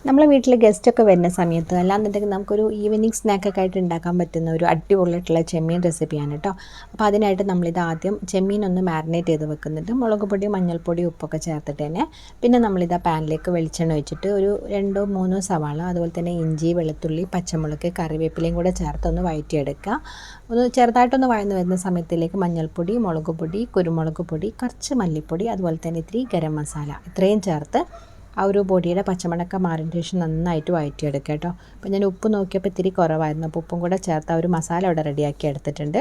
നമ്മളെ വീട്ടിൽ ഗസ്റ്റൊക്കെ വരുന്ന സമയത്ത് അല്ലാന്നുണ്ടെങ്കിൽ നമുക്കൊരു ഈവനിങ് സ്നാക്കൊക്കെ ആയിട്ട് ഉണ്ടാക്കാൻ പറ്റുന്ന ഒരു അടിപൊളിയായിട്ടുള്ള ചെമ്മീൻ റെസിപ്പിയാണ് കേട്ടോ. അപ്പോൾ അതിനായിട്ട് നമ്മളിത് ആദ്യം ചെമ്മീൻ ഒന്ന് മാരിനേറ്റ് ചെയ്ത് വെക്കുന്നുണ്ട്. മുളക് പൊടി, മഞ്ഞൾപ്പൊടി, ഉപ്പൊക്കെ ചേർത്തിട്ട് തന്നെ. പിന്നെ നമ്മളിത് പാനിലേക്ക് വെളിച്ചെണ്ണ ഒഴിച്ചിട്ട് ഒരു 2-3 സവാള, അതുപോലെ തന്നെ ഇഞ്ചി, വെളുത്തുള്ളി, പച്ചമുളക്, കറിവേപ്പിലയും കൂടെ ചേർത്ത് ഒന്ന് വഴറ്റിയെടുക്കുക. ഒന്ന് ചെറുതായിട്ടൊന്ന് വഴന്ന് വരുന്ന സമയത്തിലേക്ക് മഞ്ഞൾപ്പൊടി, മുളക് പൊടി, കുരുമുളക് പൊടി, കുറച്ച് മല്ലിപ്പൊടി, അതുപോലെ തന്നെ ഇത്തിരി ഗരം മസാല ഇത്രയും ചേർത്ത് ആ ഒരു പൊടിയുടെ പച്ചമണക്ക മാറിയതിന് ശേഷം നന്നായിട്ട് വഴറ്റിയെടുക്കുക കേട്ടോ. അപ്പോൾ ഞാൻ ഉപ്പ് നോക്കിയപ്പോൾ ഇത്തിരി കുറവായിരുന്നു. അപ്പോൾ ഉപ്പും കൂടെ ചേർത്ത് ആ ഒരു മസാല അവിടെ റെഡിയാക്കി എടുത്തിട്ടുണ്ട്.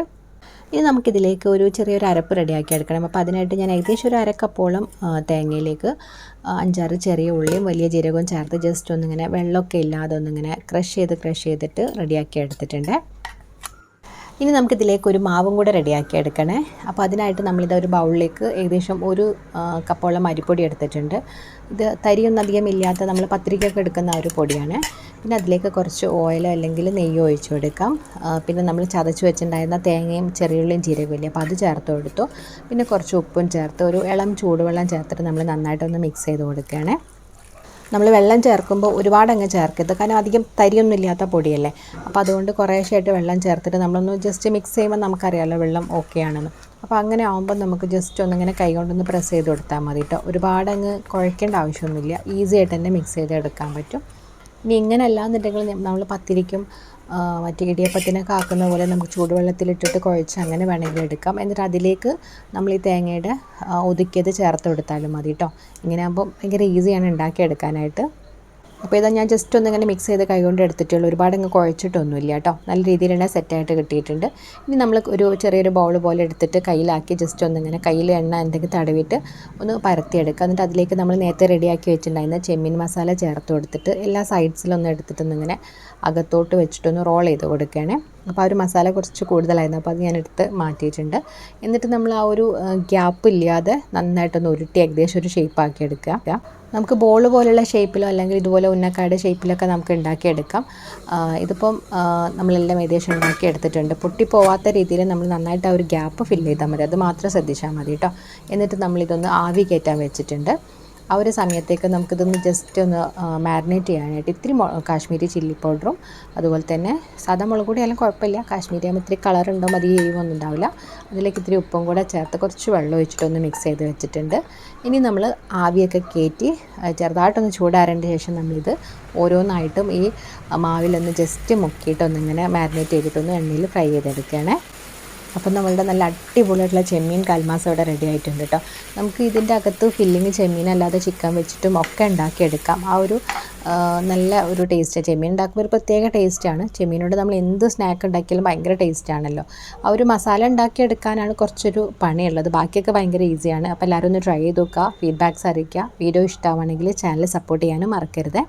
ഇനി നമുക്കിതിലേക്ക് ഒരു ചെറിയൊരു അരപ്പ് റെഡിയാക്കി എടുക്കണം. അപ്പോൾ അതിനായിട്ട് ഞാൻ ഏകദേശം ഒരു അരക്കപ്പോളം തേങ്ങയിലേക്ക് 5-6 ചെറിയ ഉള്ളിയും വലിയ ജീരകവും ചേർത്ത് ജസ്റ്റ് ഒന്നിങ്ങനെ വെള്ളമൊക്കെ ഇല്ലാതെ ഒന്നിങ്ങനെ ക്രഷ് ചെയ്തിട്ട് റെഡിയാക്കി എടുത്തിട്ടുണ്ട്. ഇനി നമുക്കിതിലേക്ക് ഒരു മാവും കൂടെ റെഡിയാക്കി എടുക്കണേ. അപ്പോൾ അതിനായിട്ട് നമ്മളിത് ഒരു ബൗളിലേക്ക് ഏകദേശം ഒരു കപ്പോളം അരിപ്പൊടി എടുത്തിട്ടുണ്ട്. ഇത് തരിയൊന്നും അധികം ഇല്ലാത്ത നമ്മൾ പത്തിരിക്കൊക്കെ എടുക്കുന്ന ഒരു പൊടിയാണ്. പിന്നെ അതിലേക്ക് കുറച്ച് ഓയിൽ അല്ലെങ്കിൽ നെയ്യ് ഒഴിച്ചു കൊടുക്കാം. പിന്നെ നമ്മൾ ചതച്ച് വെച്ചിട്ടുണ്ടായിരുന്ന തേങ്ങയും ചെറിയുള്ളിയും ജീരകമില്ലേ, അപ്പോൾ അത് ചേർത്ത് കൊടുത്തു. പിന്നെ കുറച്ച് ഉപ്പും ചേർത്ത് ഒരു ഇളം ചൂടുവെള്ളം ചേർത്തിട്ട് നമ്മൾ നന്നായിട്ടൊന്ന് മിക്സ് ചെയ്ത് കൊടുക്കുകയാണ്. നമ്മൾ വെള്ളം ചേർക്കുമ്പോൾ ഒരുപാട് അങ്ങ് ചേർക്കരുത്, കാരണം അധികം തരിയൊന്നും ഇല്ലാത്ത പൊടിയല്ലേ. അപ്പോൾ അതുകൊണ്ട് കുറേശ്ശായിട്ട് വെള്ളം ചേർത്തിട്ട് നമ്മളൊന്ന് ജസ്റ്റ് മിക്സ് ചെയ്യുമ്പോൾ നമുക്കറിയാമല്ലോ വെള്ളം ഓക്കെ ആണെന്ന്. അപ്പോൾ അങ്ങനെ ആകുമ്പോൾ നമുക്ക് ജസ്റ്റ് ഒന്നിങ്ങനെ കൈ കൊണ്ടൊന്ന് പ്രസ് ചെയ്ത് കൊടുത്താൽ മതി കേട്ടോ. ഒരുപാട് അങ്ങ് കുഴക്കേണ്ട ആവശ്യമൊന്നുമില്ല, ഈസി ആയിട്ട് തന്നെ മിക്സ് ചെയ്ത് എടുക്കാൻ പറ്റും. ഇനി ഇങ്ങനെ അല്ലാന്നുണ്ടെങ്കിൽ നമ്മൾ പത്തിരിക്കും മറ്റേ ഇടിയപ്പത്തിനൊക്കെ ആക്കുന്ന പോലെ നമുക്ക് ചൂടുവെള്ളത്തിലിട്ടിട്ട് കുഴച്ച് അങ്ങനെ വേണമെങ്കിൽ എടുക്കാം. എന്നിട്ട് അതിലേക്ക് നമ്മൾ ഈ തേങ്ങയുടെ ഒതുക്കിയത് ചേർത്ത് കൊടുത്താലും മതി കേട്ടോ. ഇങ്ങനെ ആകുമ്പോൾ ഭയങ്കര ഈസിയാണ് ഉണ്ടാക്കിയെടുക്കാനായിട്ട്. അപ്പോൾ ഇതാ ഞാൻ ജസ്റ്റ് ഒന്നിങ്ങനെ മിക്സ് ചെയ്ത് കൈകൊണ്ട് എടുത്തിട്ടുള്ളൂ, ഒരുപാട് അങ്ങ് കുഴച്ചിട്ടൊന്നുമില്ല കേട്ടോ. നല്ല രീതിയിൽ തന്നെ സെറ്റായിട്ട് കിട്ടിയിട്ടുണ്ട്. ഇനി നമ്മൾ ഒരു ചെറിയൊരു ബൗൾ പോലെ എടുത്തിട്ട് കയ്യിലാക്കി ജസ്റ്റ് ഒന്നിങ്ങനെ കയ്യിൽ എണ്ണ എന്തെങ്കിലും തടവിട്ട് ഒന്ന് പരത്തിയെടുക്കുക. എന്നിട്ട് അതിലേക്ക് നമ്മൾ നേരത്തെ റെഡിയാക്കി വെച്ചിട്ടുണ്ടായിരുന്ന ചെമ്മീൻ മസാല ചേർത്ത് കൊടുത്തിട്ട് എല്ലാ സൈഡ്സിലൊന്നും എടുത്തിട്ടൊന്നിങ്ങനെ അകത്തോട്ട് വെച്ചിട്ടൊന്ന് റോൾ ചെയ്ത് കൊടുക്കുകയാണ്. അപ്പോൾ ആ ഒരു മസാല കുറച്ച് കൂടുതലായിരുന്നു, അപ്പോൾ അത് ഞാൻ എടുത്ത് മാറ്റിയിട്ടുണ്ട്. എന്നിട്ട് നമ്മൾ ആ ഒരു ഗ്യാപ്പ് ഇല്ലാതെ നന്നായിട്ടൊന്ന് ഉരുട്ടി ഏകദേശം ഒരു ഷേപ്പാക്കി എടുക്കുക. നമുക്ക് ബോൾ പോലുള്ള ഷേപ്പിലോ അല്ലെങ്കിൽ ഇതുപോലെ ഉന്നക്കായുടെ ഷേപ്പിലൊക്കെ നമുക്ക് ഉണ്ടാക്കിയെടുക്കാം. ഇതിപ്പം നമ്മളെല്ലാം ഏകദേശം ഉണ്ടാക്കി എടുത്തിട്ടുണ്ട്. പൊട്ടിപ്പോവാത്ത രീതിയിൽ നമ്മൾ നന്നായിട്ട് ആ ഒരു ഗ്യാപ്പ് ഫില്ല് ചെയ്താൽ മതി, അത് മാത്രം ശ്രദ്ധിച്ചാൽ മതി കേട്ടോ. എന്നിട്ട് നമ്മളിതൊന്ന് ആവി കയറ്റാൻ വെച്ചിട്ടുണ്ട്. ആ ഒരു സമയത്തേക്ക് നമുക്കിതൊന്ന് ജസ്റ്റ് ഒന്ന് മാരിനേറ്റ് ചെയ്യാനായിട്ട് ഇത്തിരി കാശ്മീരി ചില്ലി പൗഡറും അതുപോലെ തന്നെ സാധാ മുളക് പൊടി ആയാലും കുഴപ്പമില്ല, കാശ്മീരി ആകുമ്പോൾ ഇത്തിരി കളറുണ്ടാവും, അധികം എരിവൊന്നും ഉണ്ടാവില്ല. അതിലേക്ക് ഇത്തിരി ഉപ്പും കൂടെ ചേർത്ത് കുറച്ച് വെള്ളം ഒഴിച്ചിട്ടൊന്ന് മിക്സ് ചെയ്ത് വെച്ചിട്ടുണ്ട്. ഇനി നമ്മൾ ആവിയൊക്കെ കയറ്റി ചെറുതായിട്ടൊന്ന് ചൂടാറേണ്ട ശേഷം നമ്മളിത് ഓരോന്നായിട്ടും ഈ മാവിലൊന്ന് ജസ്റ്റ് മുക്കിയിട്ടൊന്നിങ്ങനെ മാരിനേറ്റ് ചെയ്തിട്ടൊന്ന് എണ്ണയിൽ ഫ്രൈ ചെയ്തെടുക്കുകയാണ്. അപ്പം നമ്മളുടെ നല്ല അടിപൊളിയായിട്ടുള്ള ചെമ്മീൻ കൽമാസം ഇവിടെ റെഡി ആയിട്ടുണ്ട് കേട്ടോ. നമുക്ക് ഇതിൻ്റെ അകത്ത് ഫില്ലിങ് ചെമ്മീൻ അല്ലാതെ ചിക്കൻ വെച്ചിട്ടും ഒക്കെ ഉണ്ടാക്കിയെടുക്കാം. ആ ഒരു നല്ല ഒരു ടേസ്റ്റ്, ചെമ്മീൻ ഉണ്ടാക്കുമ്പോൾ ഒരു പ്രത്യേക ടേസ്റ്റാണ്. ചെമ്മീനോട് നമ്മൾ എന്ത് സ്നാക്ക് ഉണ്ടാക്കിയാലും ഭയങ്കര ടേസ്റ്റാണല്ലോ. ആ ഒരു മസാല ഉണ്ടാക്കിയെടുക്കാനാണ് കുറച്ചൊരു പണിയുള്ളത്, ബാക്കിയൊക്കെ ഭയങ്കര ഈസിയാണ്. അപ്പോൾ എല്ലാവരും ഒന്ന് ട്രൈ ചെയ്ത് നോക്കുക, ഫീഡ്ബാക്ക്സ് അറിയിക്കുക. വീഡിയോ ഇഷ്ടമാണെങ്കിൽ ചാനൽ സപ്പോർട്ട് ചെയ്യാനും മറക്കരുത്.